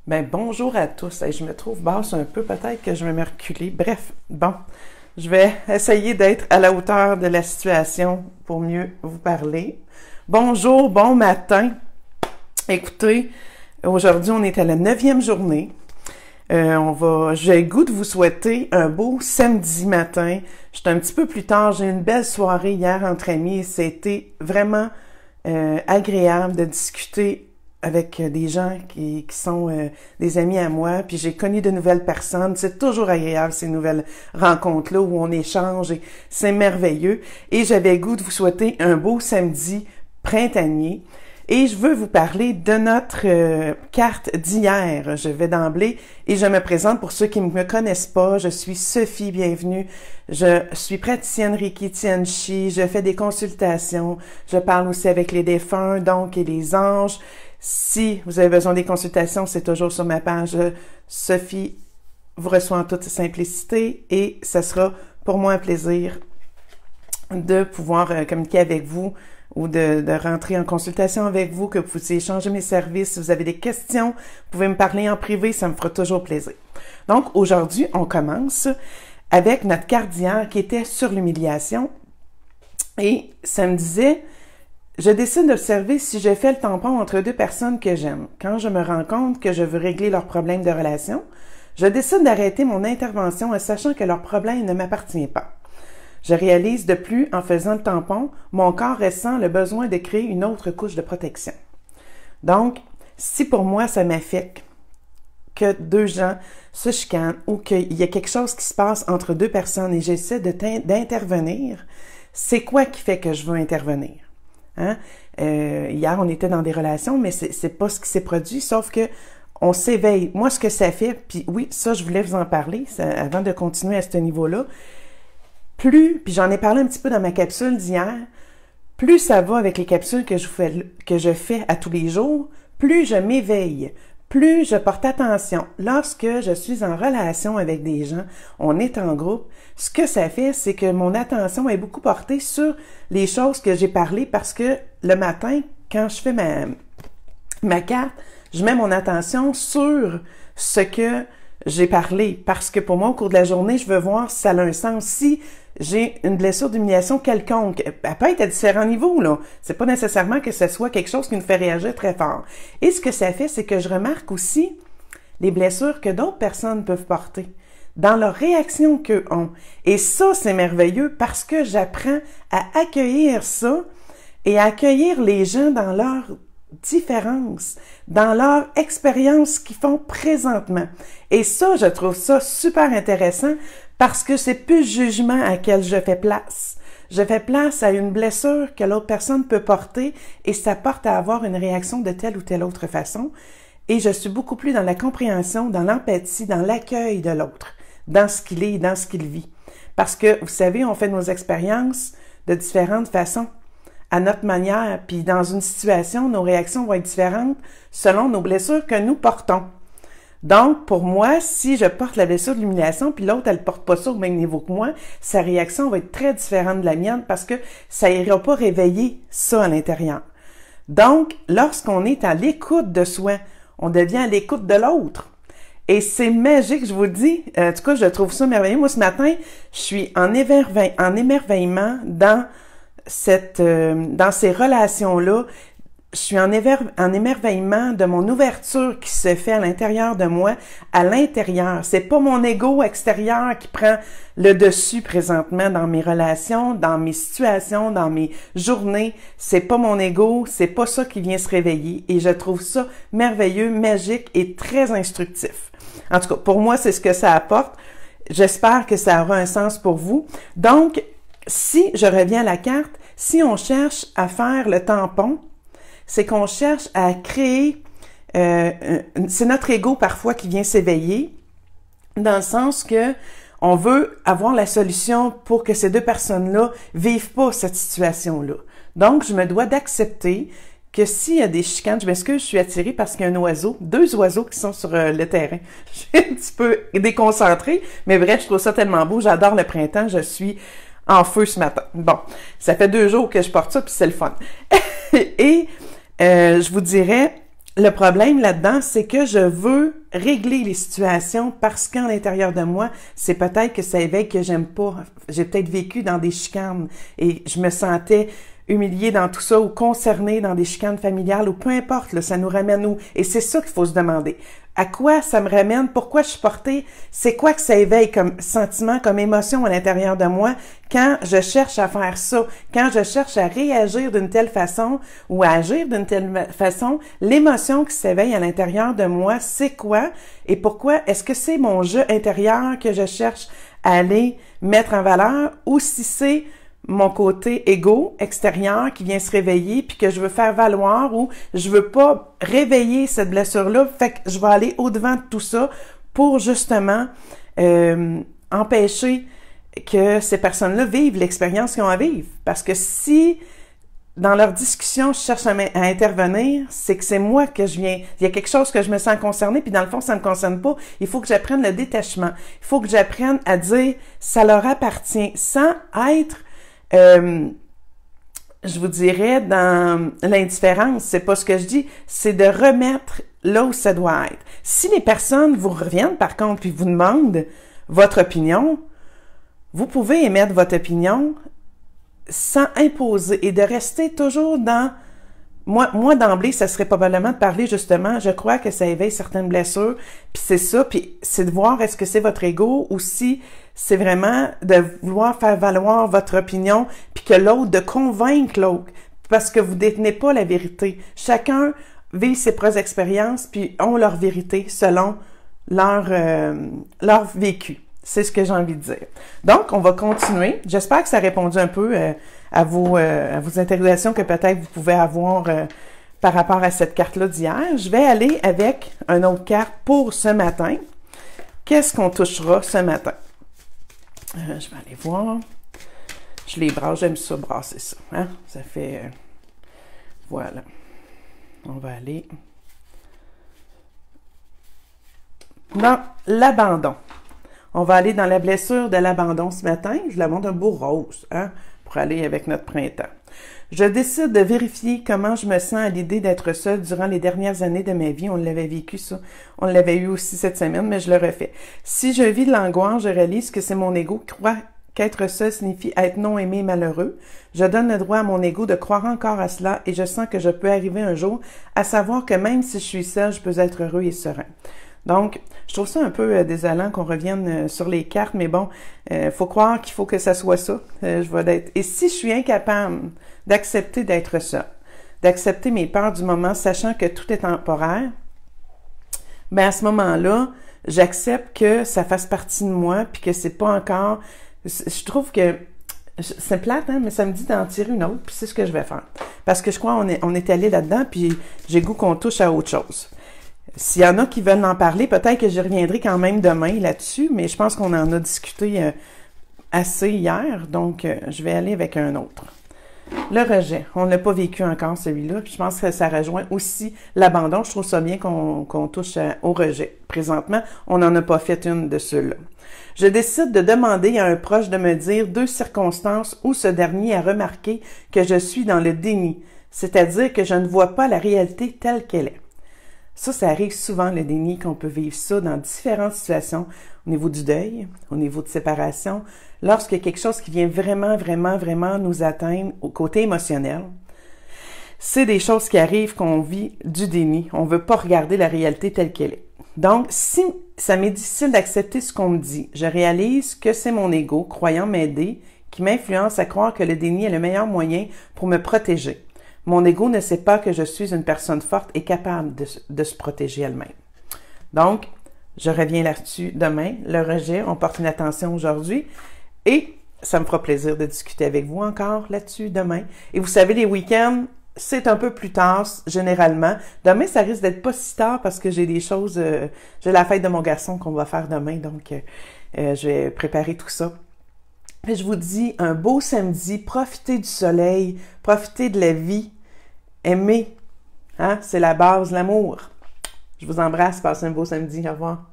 Ben bonjour à tous. Je me trouve basse un peu, peut-être que je vais me reculer. Bref, bon, je vais essayer d'être à la hauteur de la situation pour mieux vous parler. Bonjour, bon matin. Écoutez, aujourd'hui on est à la 9e journée. J'ai le goût de vous souhaiter un beau samedi matin. J'étais un petit peu plus tard, j'ai eu une belle soirée hier entre amis et c'était vraiment agréable de discuter avec des gens qui sont des amis à moi, puis j'ai connu de nouvelles personnes. C'est toujours agréable ces nouvelles rencontres-là où on échange et c'est merveilleux. Et j'avais le goût de vous souhaiter un beau samedi printanier. Et je veux vous parler de notre carte d'hier. Je vais d'emblée et je me présente pour ceux qui ne me connaissent pas. Je suis Sophie, bienvenue. Je suis praticienne Reiki Tianchi. Je fais des consultations. Je parle aussi avec les défunts, donc, et les anges. Si vous avez besoin des consultations, c'est toujours sur ma page. Sophie vous reçoit en toute simplicité et ce sera pour moi un plaisir de pouvoir communiquer avec vous ou de rentrer en consultation avec vous, que vous puissiez échanger mes services. Si vous avez des questions, vous pouvez me parler en privé, ça me fera toujours plaisir. Donc, aujourd'hui, on commence avec notre carte d'hier qui était sur l'humiliation. Et ça me disait, je décide d'observer si je fais le tampon entre deux personnes que j'aime. Quand je me rends compte que je veux régler leurs problèmes de relation, je décide d'arrêter mon intervention en sachant que leur problème ne m'appartient pas. Je réalise de plus, en faisant le tampon, mon corps ressent le besoin de créer une autre couche de protection. Donc, si pour moi ça m'affecte que deux gens se chicanent ou qu'il y a quelque chose qui se passe entre deux personnes et j'essaie d'intervenir, c'est quoi qui fait que je veux intervenir? Hein? Hier, on était dans des relations, mais c'est pas ce qui s'est produit, sauf que on s'éveille. Moi, ce que ça fait, puis oui, ça, je voulais vous en parler avant de continuer à ce niveau-là. Puis j'en ai parlé un petit peu dans ma capsule d'hier, plus ça va avec les capsules que je fais à tous les jours, plus je m'éveille, plus je porte attention. Lorsque je suis en relation avec des gens, on est en groupe, ce que ça fait, c'est que mon attention est beaucoup portée sur les choses que j'ai parlé parce que le matin, quand je fais ma carte, je mets mon attention sur ce que j'ai parlé parce que pour moi, au cours de la journée, je veux voir si ça a un sens. Si j'ai une blessure d'humiliation quelconque, elle peut être à différents niveaux, là. C'est pas nécessairement que ce soit quelque chose qui me fait réagir très fort. Et ce que ça fait, c'est que je remarque aussi les blessures que d'autres personnes peuvent porter dans leur réaction qu'eux ont. Et ça, c'est merveilleux parce que j'apprends à accueillir ça et à accueillir les gens dans leur différence, dans leur expérience qu'ils font présentement. Et ça, je trouve ça super intéressant parce que c'est plus le jugement à quel je fais place. Je fais place à une blessure que l'autre personne peut porter et ça porte à avoir une réaction de telle ou telle autre façon. Et je suis beaucoup plus dans la compréhension, dans l'empathie, dans l'accueil de l'autre, dans ce qu'il est et dans ce qu'il vit. Parce que, vous savez, on fait nos expériences de différentes façons, à notre manière, puis dans une situation, nos réactions vont être différentes selon nos blessures que nous portons. Donc, pour moi, si je porte la blessure de l'humiliation, puis l'autre, elle porte pas ça au même niveau que moi, sa réaction va être très différente de la mienne parce que ça ira pas réveiller ça à l'intérieur. Donc, lorsqu'on est à l'écoute de soi, on devient à l'écoute de l'autre. Et c'est magique, je vous le dis. En tout cas, je trouve ça merveilleux. Moi, ce matin, je suis en émerveillement dans ces relations-là. Je suis en émerveillement de mon ouverture qui se fait à l'intérieur de moi, à l'intérieur. C'est pas mon ego extérieur qui prend le dessus présentement dans mes relations, dans mes situations, dans mes journées. C'est pas mon ego, c'est pas ça qui vient se réveiller. Et je trouve ça merveilleux, magique et très instructif. En tout cas, pour moi, c'est ce que ça apporte. J'espère que ça aura un sens pour vous. Donc, si je reviens à la carte, si on cherche à faire le tampon, c'est qu'on cherche à créer, c'est notre ego parfois qui vient s'éveiller, dans le sens que on veut avoir la solution pour que ces deux personnes-là vivent pas cette situation-là. Donc, je me dois d'accepter que s'il y a des chicanes, je m'excuse, je suis attirée parce qu'il y a un oiseau, deux oiseaux qui sont sur le terrain. Je suis un petit peu déconcentrée, mais bref, je trouve ça tellement beau, j'adore le printemps, je suis en feu ce matin. Bon, ça fait 2 jours que je porte ça, puis c'est le fun. Et je vous dirais, le problème là-dedans, c'est que je veux régler les situations parce qu'en l'intérieur de moi, c'est peut-être que ça éveille que j'aime pas. J'ai peut-être vécu dans des chicanes et je me sentais humiliée dans tout ça ou concernée dans des chicanes familiales ou peu importe, là, ça nous ramène où? Et c'est ça qu'il faut se demander. À quoi ça me ramène? Pourquoi je suis portée? C'est quoi que ça éveille comme sentiment, comme émotion à l'intérieur de moi quand je cherche à faire ça, quand je cherche à réagir d'une telle façon ou à agir d'une telle façon? L'émotion qui s'éveille à l'intérieur de moi, c'est quoi? Et pourquoi? Est-ce que c'est mon jeu intérieur que je cherche à aller mettre en valeur ou si c'est mon côté égo extérieur qui vient se réveiller puis que je veux faire valoir ou je veux pas réveiller cette blessure-là, fait que je vais aller au-devant de tout ça pour justement empêcher que ces personnes-là vivent l'expérience qu'ils ont à vivre. Parce que si dans leur discussion, je cherche à intervenir, c'est que c'est moi que je viens, il y a quelque chose que je me sens concernée, puis dans le fond, ça ne me concerne pas. Il faut que j'apprenne le détachement. Il faut que j'apprenne à dire, ça leur appartient, sans être je vous dirais, dans l'indifférence, c'est pas ce que je dis, c'est de remettre là où ça doit être. Si les personnes vous reviennent, par contre, puis vous demandent votre opinion, vous pouvez émettre votre opinion sans imposer et de rester toujours dans... Moi d'emblée, ça serait probablement de parler justement, je crois que ça éveille certaines blessures, puis c'est ça, puis c'est de voir est-ce que c'est votre ego ou si c'est vraiment de vouloir faire valoir votre opinion, puis que l'autre, de convaincre l'autre, parce que vous détenez pas la vérité. Chacun vit ses propres expériences, puis ont leur vérité selon leur vécu. C'est ce que j'ai envie de dire. Donc, on va continuer. J'espère que ça a répondu un peu à vos interrogations que peut-être vous pouvez avoir par rapport à cette carte-là d'hier. Je vais aller avec une autre carte pour ce matin. Qu'est-ce qu'on touchera ce matin? Je vais aller voir. Je les brasse, j'aime ça, brasser ça. Hein? Ça fait... voilà. On va aller dans l'abandon. On va aller dans la blessure de l'abandon ce matin. Je la montre un beau rose, hein, pour aller avec notre printemps. Je décide de vérifier comment je me sens à l'idée d'être seule durant les dernières années de ma vie. On l'avait vécu, ça. On l'avait eu aussi cette semaine, mais je le refais. Si je vis de l'angoisse, je réalise que c'est mon ego qui croit qu'être seul signifie être non aimé et malheureux. Je donne le droit à mon ego de croire encore à cela et je sens que je peux arriver un jour à savoir que même si je suis seule, je peux être heureux et serein. Donc, je trouve ça un peu désolant qu'on revienne sur les cartes, mais bon, faut croire qu'il faut que ça soit ça. Et si je suis incapable d'accepter d'être seule, d'accepter mes peurs du moment, sachant que tout est temporaire, ben à ce moment-là, j'accepte que ça fasse partie de moi, puis que c'est pas encore... Je trouve que c'est plate, hein, mais ça me dit d'en tirer une autre, puis c'est ce que je vais faire. Parce que je crois on est allé là-dedans, puis j'ai goût qu'on touche à autre chose. S'il y en a qui veulent en parler, peut-être que j'y reviendrai quand même demain là-dessus, mais je pense qu'on en a discuté assez hier, donc je vais aller avec un autre. Le rejet, on ne l'a pas vécu encore celui-là, puis je pense que ça rejoint aussi l'abandon. Je trouve ça bien qu'on touche au rejet. Présentement, on n'en a pas fait une de ceux-là. Je décide de demander à un proche de me dire 2 circonstances où ce dernier a remarqué que je suis dans le déni, c'est-à-dire que je ne vois pas la réalité telle qu'elle est. Ça arrive souvent, le déni, qu'on peut vivre ça dans différentes situations, au niveau du deuil, au niveau de séparation, lorsqu'il y a quelque chose qui vient vraiment, vraiment, vraiment nous atteindre au côté émotionnel. C'est des choses qui arrivent qu'on vit du déni. On ne veut pas regarder la réalité telle qu'elle est. Donc, si ça m'est difficile d'accepter ce qu'on me dit, je réalise que c'est mon ego, croyant m'aider, qui m'influence à croire que le déni est le meilleur moyen pour me protéger. Mon ego ne sait pas que je suis une personne forte et capable de se protéger elle-même. Donc, je reviens là-dessus demain. Le rejet, on porte une attention aujourd'hui et ça me fera plaisir de discuter avec vous encore là-dessus demain. Et vous savez, les week-ends, c'est un peu plus tard, généralement. Demain, ça risque d'être pas si tard parce que j'ai des choses... j'ai la fête de mon garçon qu'on va faire demain, donc je vais préparer tout ça. Et je vous dis, un beau samedi, profitez du soleil, profitez de la vie. Aimer, hein? C'est la base, l'amour. Je vous embrasse, passez un beau samedi, au revoir.